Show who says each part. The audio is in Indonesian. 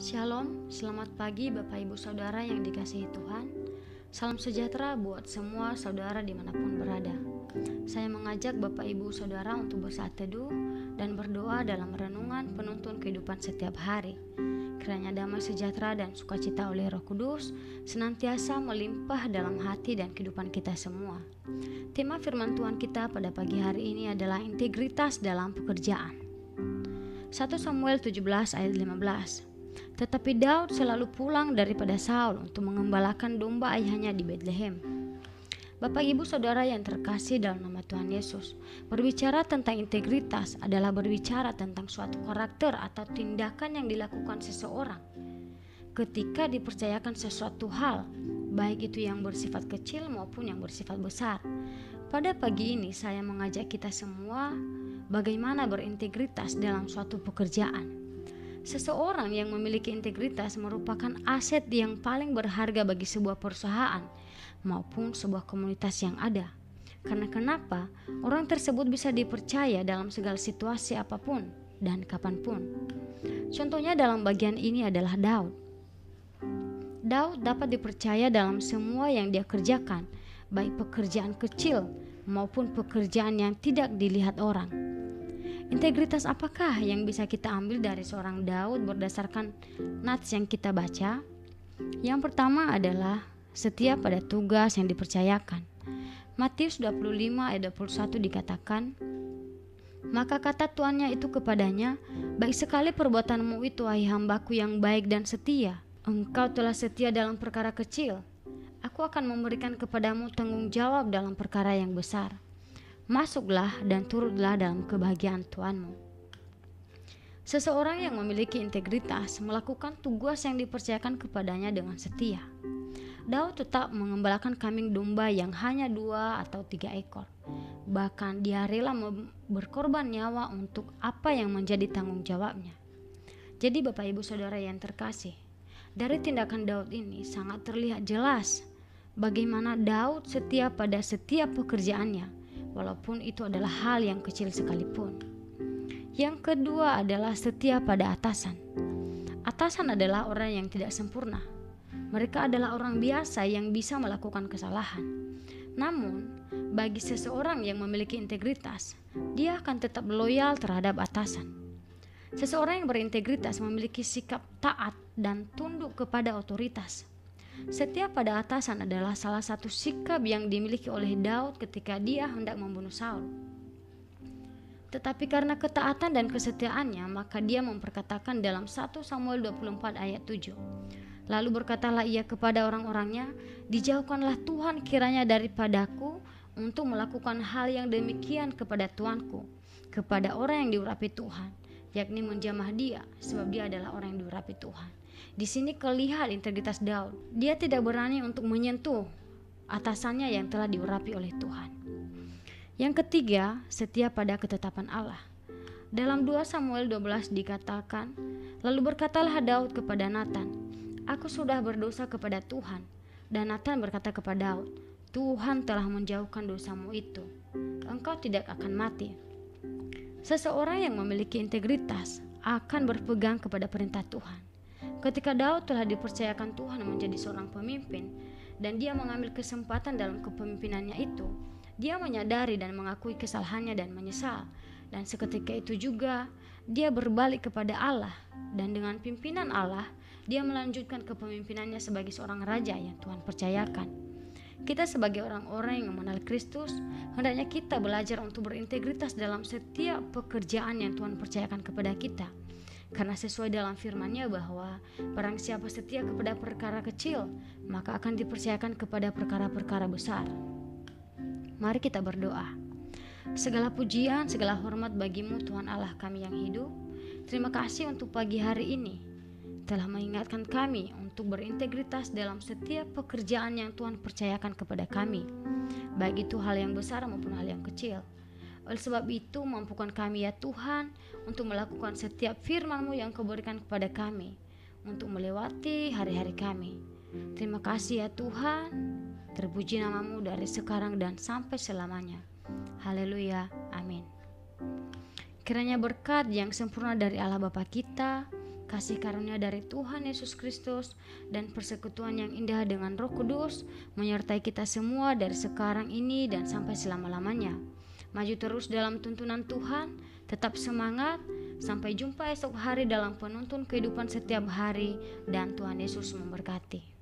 Speaker 1: Shalom, selamat pagi Bapak Ibu Saudara yang dikasihi Tuhan. Salam sejahtera buat semua saudara dimanapun berada. Saya mengajak Bapak Ibu Saudara untuk bersaat teduh dan berdoa dalam renungan penuntun kehidupan setiap hari. Kiranya damai sejahtera dan sukacita oleh Roh Kudus senantiasa melimpah dalam hati dan kehidupan kita semua. Tema firman Tuhan kita pada pagi hari ini adalah integritas dalam pekerjaan. 1 Samuel 17 ayat 15. Tetapi Daud selalu pulang daripada Saul untuk mengembalakan domba ayahnya di Betlehem. Bapak Ibu Saudara yang terkasih dalam nama Tuhan Yesus, berbicara tentang integritas adalah berbicara tentang suatu karakter atau tindakan yang dilakukan seseorang ketika dipercayakan sesuatu hal, baik itu yang bersifat kecil maupun yang bersifat besar. Pada pagi ini saya mengajak kita semua bagaimana berintegritas dalam suatu pekerjaan. Seseorang yang memiliki integritas merupakan aset yang paling berharga bagi sebuah perusahaan maupun sebuah komunitas yang ada. Karena kenapa? Orang tersebut bisa dipercaya dalam segala situasi apapun dan kapanpun. Contohnya dalam bagian ini adalah Daud. Daud dapat dipercaya dalam semua yang dia kerjakan, baik pekerjaan kecil maupun pekerjaan yang tidak dilihat orang. Integritas apakah yang bisa kita ambil dari seorang Daud berdasarkan nats yang kita baca? Yang pertama adalah setia pada tugas yang dipercayakan. Matius 25 ayat 21 dikatakan, "Maka kata tuannya itu kepadanya, baik sekali perbuatanmu itu, hai hambaku yang baik dan setia. Engkau telah setia dalam perkara kecil. Aku akan memberikan kepadamu tanggung jawab dalam perkara yang besar. Masuklah dan turutlah dalam kebahagiaan Tuhanmu." Seseorang yang memiliki integritas melakukan tugas yang dipercayakan kepadanya dengan setia. Daud tetap mengembalakan kambing domba yang hanya 2 atau 3 ekor. Bahkan dia rela berkorban nyawa untuk apa yang menjadi tanggung jawabnya. Jadi Bapak Ibu Saudara yang terkasih, dari tindakan Daud ini sangat terlihat jelas bagaimana Daud setia pada setiap pekerjaannya, walaupun itu adalah hal yang kecil sekalipun. Yang kedua adalah setia pada atasan. Atasan adalah orang yang tidak sempurna. Mereka adalah orang biasa yang bisa melakukan kesalahan. Namun, bagi seseorang yang memiliki integritas, dia akan tetap loyal terhadap atasan. Seseorang yang berintegritas memiliki sikap taat dan tunduk kepada otoritas. Setia pada atasan adalah salah satu sikap yang dimiliki oleh Daud ketika dia hendak membunuh Saul. Tetapi karena ketaatan dan kesetiaannya, maka dia memperkatakan dalam 1 Samuel 24 ayat 7. "Lalu berkatalah ia kepada orang-orangnya, dijauhkanlah Tuhan kiranya daripadaku untuk melakukan hal yang demikian kepada tuanku, kepada orang yang diurapi Tuhan, yakni menjamah dia, sebab dia adalah orang yang diurapi Tuhan." Di sini kelihatan integritas Daud. Dia tidak berani untuk menyentuh atasannya yang telah diurapi oleh Tuhan. Yang ketiga, setia pada ketetapan Allah. Dalam 2 Samuel 12 dikatakan, "Lalu berkatalah Daud kepada Nathan, aku sudah berdosa kepada Tuhan." Dan Nathan berkata kepada Daud, "Tuhan telah menjauhkan dosamu itu. Engkau tidak akan mati." Seseorang yang memiliki integritas akan berpegang kepada perintah Tuhan. Ketika Daud telah dipercayakan Tuhan menjadi seorang pemimpin dan dia mengambil kesempatan dalam kepemimpinannya itu, dia menyadari dan mengakui kesalahannya dan menyesal. Dan seketika itu juga dia berbalik kepada Allah, dan dengan pimpinan Allah dia melanjutkan kepemimpinannya sebagai seorang raja yang Tuhan percayakan. Kita sebagai orang-orang yang mengenal Kristus, hendaknya kita belajar untuk berintegritas dalam setiap pekerjaan yang Tuhan percayakan kepada kita. Karena sesuai dalam firman-Nya bahwa barang siapa setia kepada perkara kecil, maka akan dipercayakan kepada perkara-perkara besar. Mari kita berdoa. Segala pujian, segala hormat bagimu Tuhan Allah kami yang hidup. Terima kasih untuk pagi hari ini telah mengingatkan kami untuk berintegritas dalam setiap pekerjaan yang Tuhan percayakan kepada kami, baik itu hal yang besar maupun hal yang kecil. Oleh sebab itu, mampukan kami ya Tuhan untuk melakukan setiap firman-Mu yang Kau berikan kepada kami untuk melewati hari-hari kami. Terima kasih ya Tuhan. Terpuji nama-Mu dari sekarang dan sampai selamanya. Haleluya. Amin. Kiranya berkat yang sempurna dari Allah Bapa kita, kasih karunia dari Tuhan Yesus Kristus, dan persekutuan yang indah dengan Roh Kudus menyertai kita semua dari sekarang ini dan sampai selama-lamanya. Maju terus dalam tuntunan Tuhan, tetap semangat, sampai jumpa esok hari dalam penuntun kehidupan setiap hari, dan Tuhan Yesus memberkati.